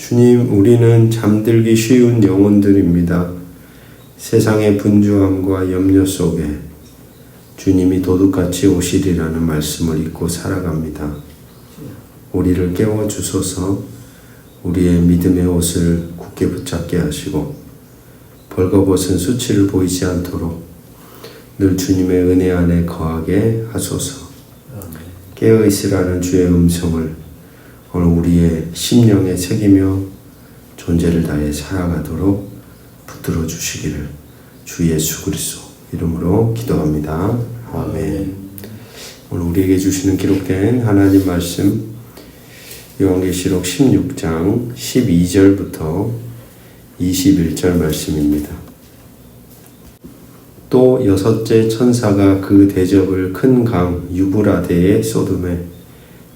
주님, 우리는 잠들기 쉬운 영혼들입니다. 세상의 분주함과 염려 속에 주님이 도둑같이 오시리라는 말씀을 잊고 살아갑니다. 우리를 깨워주소서. 우리의 믿음의 옷을 굳게 붙잡게 하시고 벌거벗은 수치를 보이지 않도록 늘 주님의 은혜 안에 거하게 하소서. 깨어있으라는 주의 음성을 오늘 우리의 심령에 새기며 존재를 다해 살아가도록 붙들어 주시기를 주 예수 그리스도 이름으로 기도합니다. 아멘. 오늘 우리에게 주시는 기록된 하나님 말씀 요한계시록 16장 12절부터 21절 말씀입니다. 또 여섯째 천사가 그 대접을 큰 강 유브라데에 쏟음에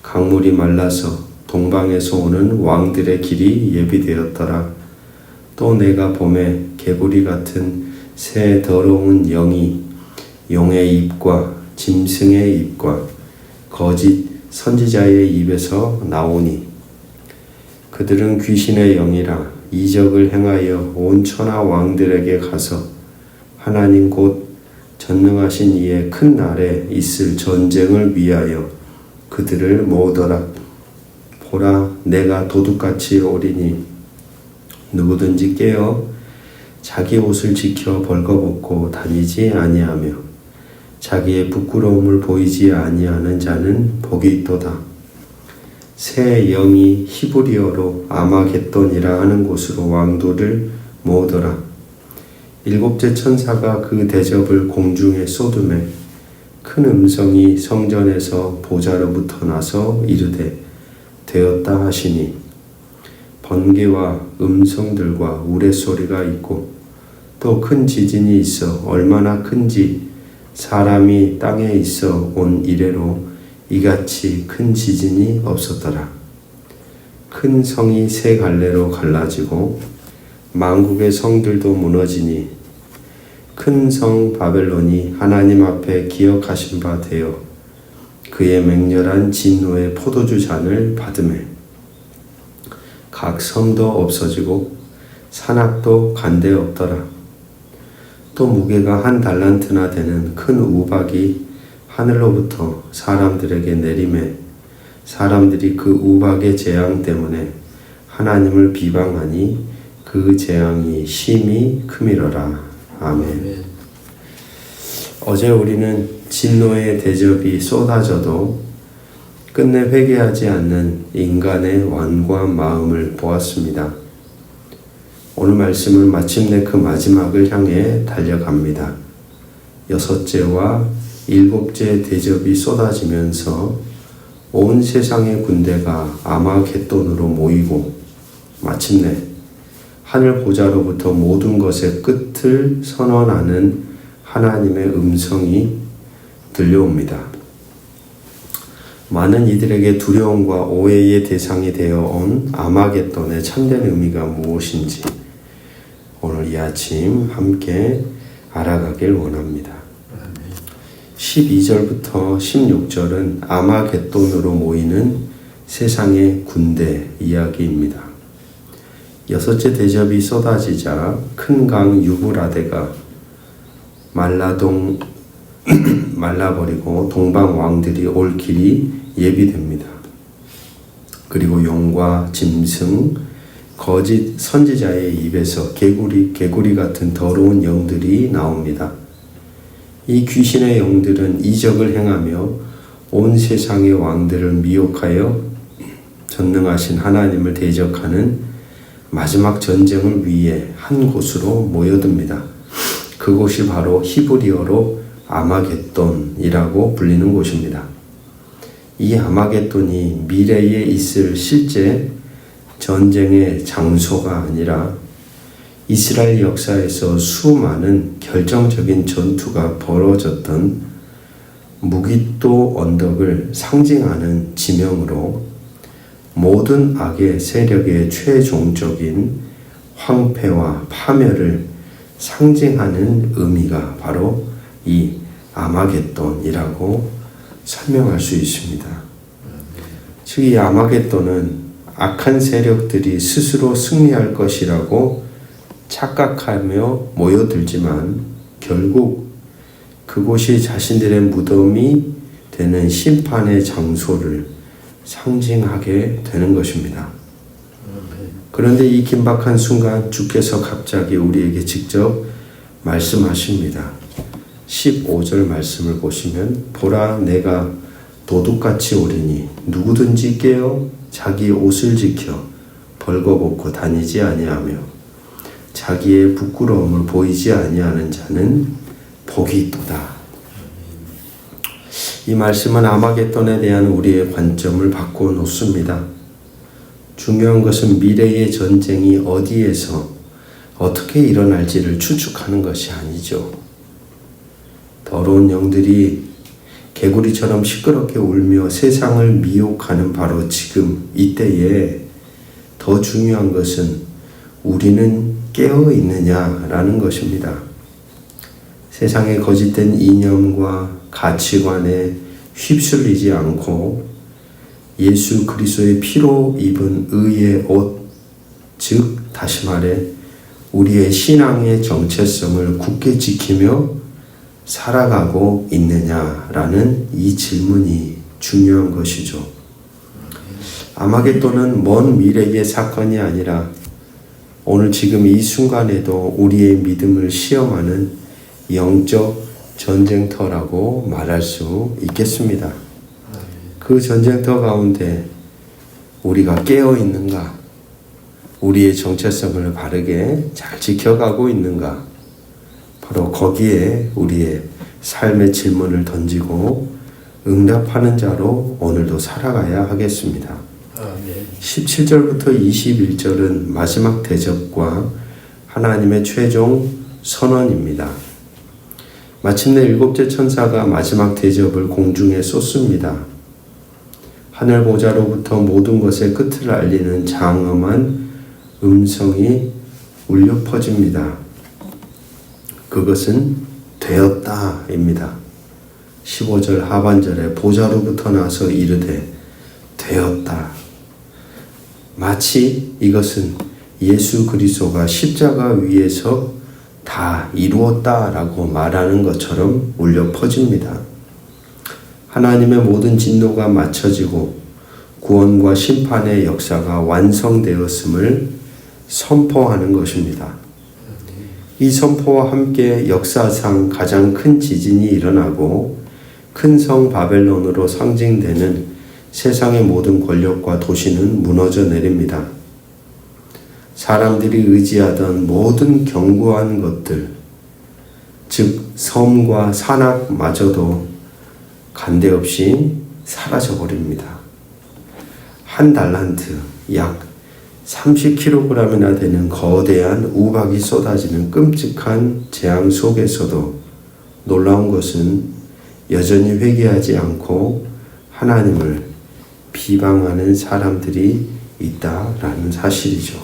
강물이 말라서 동방에서 오는 왕들의 길이 예비되었더라. 또 내가 봄에 개구리 같은 새 더러운 영이 용의 입과 짐승의 입과 거짓 선지자의 입에서 나오니 그들은 귀신의 영이라 이적을 행하여 온 천하 왕들에게 가서 하나님 곧 전능하신 이의 큰 날에 있을 전쟁을 위하여 그들을 모으더라. 보라, 내가 도둑같이 오리니 누구든지 깨어 자기 옷을 지켜 벌거벗고 다니지 아니하며 자기의 부끄러움을 보이지 아니하는 자는 복이 있도다. 새 영이 히브리어로 아마겟돈이라 하는 곳으로 왕들을 모으더라. 일곱째 천사가 그 대접을 공중에 쏟음에 큰 음성이 성전에서 보좌로부터 나서 이르되 되었다 하시니 번개와 음성들과 우레소리가 있고 또 큰 지진이 있어 얼마나 큰지 사람이 땅에 있어 온 이래로 이같이 큰 지진이 없었더라. 큰 성이 세 갈래로 갈라지고 만국의 성들도 무너지니 큰 성 바벨론이 하나님 앞에 기억하신 바 되어 그의 맹렬한 진노의 포도주 잔을 받으매 각 섬도 없어지고 산악도 간데 없더라. 또 무게가 1 달란트나 되는 큰 우박이 하늘로부터 사람들에게 내리매 사람들이 그 우박의 재앙 때문에 하나님을 비방하니 그 재앙이 심히 크미러라. 아멘. 어제 우리는 진노의 대접이 쏟아져도 끝내 회개하지 않는 인간의 완고한 마음을 보았습니다. 오늘 말씀은 마침내 그 마지막을 향해 달려갑니다. 여섯째와 일곱째 대접이 쏟아지면서 온 세상의 군대가 아마겟돈으로 모이고 마침내 하늘 보좌로부터 모든 것의 끝을 선언하는 하나님의 음성이 들려옵니다. 많은 이들에게 두려움과 오해의 대상이 되어 온 아마겟돈의 참된 의미가 무엇인지 오늘 이 아침 함께 알아가길 원합니다. 12절부터 16절은 아마겟돈으로 모이는 세상의 군대 이야기입니다. 여섯째 대접이 쏟아지자 큰 강 유브라데가 말라버리고 동방 왕들이 올 길이 예비됩니다. 그리고 용과 짐승, 거짓 선지자의 입에서 개구리 같은 더러운 영들이 나옵니다. 이 귀신의 영들은 이적을 행하며 온 세상의 왕들을 미혹하여 전능하신 하나님을 대적하는 마지막 전쟁을 위해 한 곳으로 모여듭니다. 그곳이 바로 히브리어로 아마겟돈이라고 불리는 곳입니다. 이 아마겟돈이 미래에 있을 실제 전쟁의 장소가 아니라 이스라엘 역사에서 수많은 결정적인 전투가 벌어졌던 무깃도 언덕을 상징하는 지명으로 모든 악의 세력의 최종적인 황폐와 파멸을 상징하는 의미가 바로 이 아마겟돈이라고 설명할 수 있습니다. 즉 이 아마겟돈은 악한 세력들이 스스로 승리할 것이라고 착각하며 모여들지만 결국 그곳이 자신들의 무덤이 되는 심판의 장소를 상징하게 되는 것입니다. 그런데 이 긴박한 순간 주께서 갑자기 우리에게 직접 말씀하십니다. 15절 말씀을 보시면 보라 내가 도둑같이 오리니 누구든지 깨어 자기 옷을 지켜 벌거벗고 다니지 아니하며 자기의 부끄러움을 보이지 아니하는 자는 복이 있도다. 이 말씀은 아마겟돈에 대한 우리의 관점을 바꿔 놓습니다. 중요한 것은 미래의 전쟁이 어디에서 어떻게 일어날지를 추측하는 것이 아니죠. 더러운 영들이 개구리처럼 시끄럽게 울며 세상을 미혹하는 바로 지금 이때에 더 중요한 것은 우리는 깨어 있느냐라는 것입니다. 세상의 거짓된 이념과 가치관에 휩쓸리지 않고 예수 그리스도의 피로 입은 의의 옷, 즉 다시 말해 우리의 신앙의 정체성을 굳게 지키며 살아가고 있느냐라는 이 질문이 중요한 것이죠. 아마겟돈은 먼 미래의 사건이 아니라 오늘 지금 이 순간에도 우리의 믿음을 시험하는 영적 전쟁터라고 말할 수 있겠습니다. 그 전쟁터 가운데 우리가 깨어 있는가? 우리의 정체성을 바르게 잘 지켜가고 있는가? 바로 거기에 우리의 삶의 질문을 던지고 응답하는 자로 오늘도 살아가야 하겠습니다. 17절부터 21절은 마지막 대접과 하나님의 최종 선언입니다. 마침내 일곱째 천사가 마지막 대접을 공중에 쏟습니다. 하늘 보좌로부터 모든 것의 끝을 알리는 장엄한 음성이 울려 퍼집니다. 그것은 되었다입니다. 15절 하반절에 보좌로부터 나서 이르되 되었다. 마치 이것은 예수 그리스도가 십자가 위에서 다 이루었다라고 말하는 것처럼 울려 퍼집니다. 하나님의 모든 진노가 마쳐지고 구원과 심판의 역사가 완성되었음을 선포하는 것입니다. 이 선포와 함께 역사상 가장 큰 지진이 일어나고 큰 성 바벨론으로 상징되는 세상의 모든 권력과 도시는 무너져 내립니다. 사람들이 의지하던 모든 견고한 것들, 즉 섬과 산악마저도 간데없이 사라져버립니다. 한 달란트, 약 30kg이나 되는 거대한 우박이 쏟아지는 끔찍한 재앙 속에서도 놀라운 것은 여전히 회개하지 않고 하나님을 비방하는 사람들이 있다라는 사실이죠.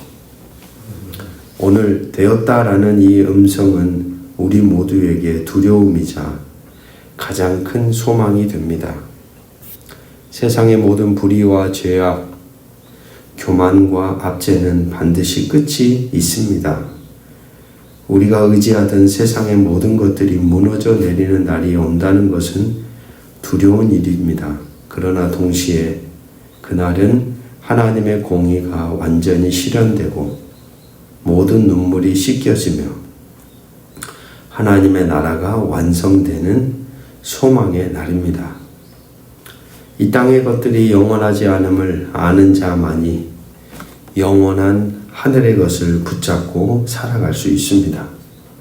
오늘 되었다라는 이 음성은 우리 모두에게 두려움이자 가장 큰 소망이 됩니다. 세상의 모든 불의와 죄악, 교만과 압제는 반드시 끝이 있습니다. 우리가 의지하던 세상의 모든 것들이 무너져 내리는 날이 온다는 것은 두려운 일입니다. 그러나 동시에 그날은 하나님의 공의가 완전히 실현되고 모든 눈물이 씻겨지며 하나님의 나라가 완성되는 소망의 날입니다. 이 땅의 것들이 영원하지 않음을 아는 자만이 영원한 하늘의 것을 붙잡고 살아갈 수 있습니다.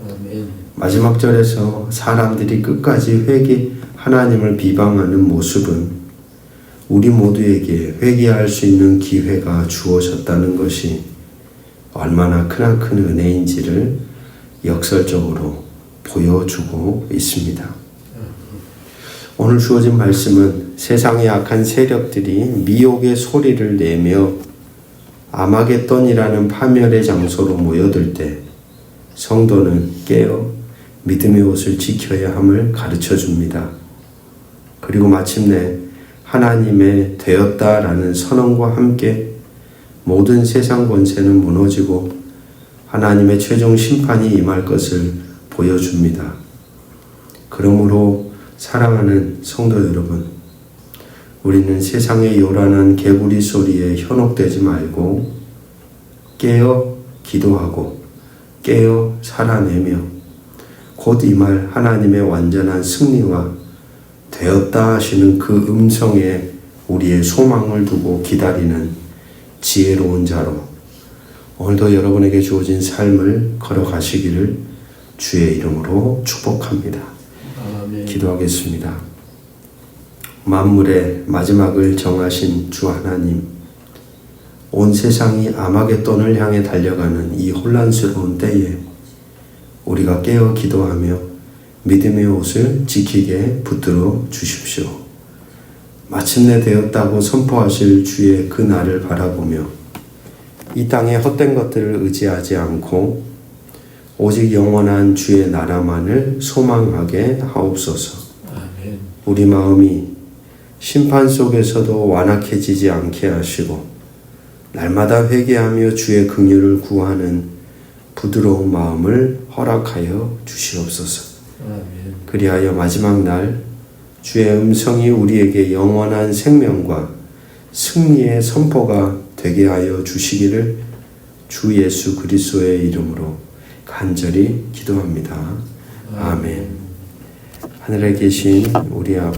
아멘. 마지막 절에서 사람들이 끝까지 하나님을 비방하는 모습은 우리 모두에게 회개할 수 있는 기회가 주어졌다는 것이 얼마나 크나큰 은혜인지를 역설적으로 보여주고 있습니다. 오늘 주어진 말씀은 세상의 악한 세력들이 미혹의 소리를 내며 아마겟돈이라는 파멸의 장소로 모여들 때 성도는 깨어 믿음의 옷을 지켜야 함을 가르쳐 줍니다. 그리고 마침내 하나님의 되었다라는 선언과 함께 모든 세상 권세는 무너지고 하나님의 최종 심판이 임할 것을 보여줍니다. 그러므로 사랑하는 성도 여러분, 우리는 세상의 요란한 개구리 소리에 현혹되지 말고 깨어 기도하고 깨어 살아내며 곧 임할 하나님의 완전한 승리와 되었다 하시는 그 음성에 우리의 소망을 두고 기다리는 지혜로운 자로 오늘도 여러분에게 주어진 삶을 걸어가시기를 주의 이름으로 축복합니다. 아멘. 기도하겠습니다. 만물의 마지막을 정하신 주 하나님, 온 세상이 아마겟돈을 향해 달려가는 이 혼란스러운 때에 우리가 깨어 기도하며 믿음의 옷을 지키게 붙들어 주십시오. 마침내 되었다고 선포하실 주의 그 날을 바라보며 이 땅의 헛된 것들을 의지하지 않고 오직 영원한 주의 나라만을 소망하게 하옵소서. 아멘. 우리 마음이 심판 속에서도 완악해지지 않게 하시고 날마다 회개하며 주의 긍휼을 구하는 부드러운 마음을 허락하여 주시옵소서. 아멘. 그리하여 마지막 날 주의 음성이 우리에게 영원한 생명과 승리의 선포가 되게 하여 주시기를 주 예수 그리스도의 이름으로 간절히 기도합니다. 아멘. 하늘에 계신 우리 아버지